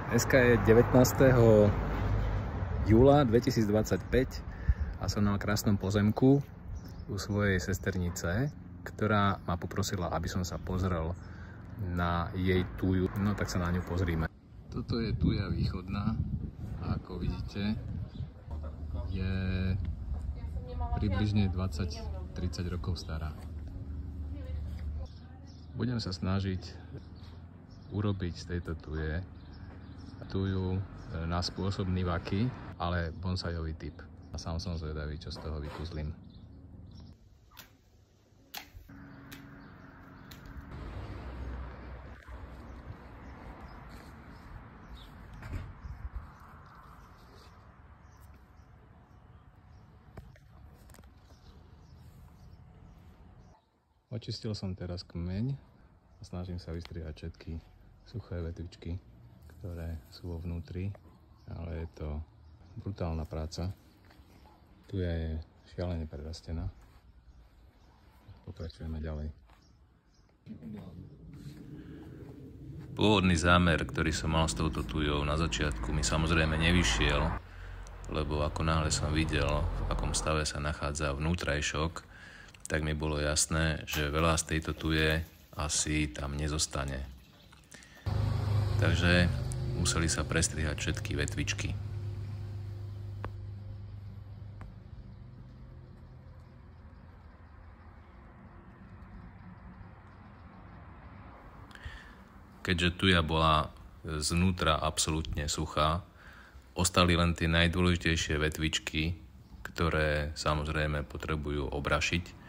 Dneska je 19. júla 2025 a som na krásnom pozemku u svojej sesternice, ktorá ma poprosila, aby som sa pozrel na jej tuju. No tak sa na ňu pozrime. Toto je tuja východná a ako vidíte je približne 20-30 rokov stará. Budem sa snažiť urobiť z tejto tuju na spôsob nivaky, ale bonsajový typ. A sám som zvedavý, čo z toho vykuzlím. Očistil som teraz kmeň a snažím sa vystrihať všetky suché vetvičky, ktoré sú vo vnútri, ale je to brutálna práca. Tuja je šialene prerastená. Pokračujeme ďalej. Pôvodný zámer, ktorý som mal s touto tujou na začiatku, mi samozrejme nevyšiel, lebo ako náhle som videl, v akom stave sa nachádza vnútrajšok, tak mi bolo jasné, že veľa z tejto tuje asi tam nezostane. Takže museli sa prestrihať všetky vetvičky. Keďže tuja bola znútra absolútne suchá, ostali len tie najdôležitejšie vetvičky, ktoré samozrejme potrebujú obrašiť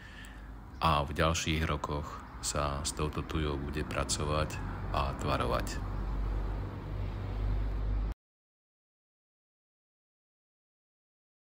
a v ďalších rokoch sa s touto tujou bude pracovať a tvarovať.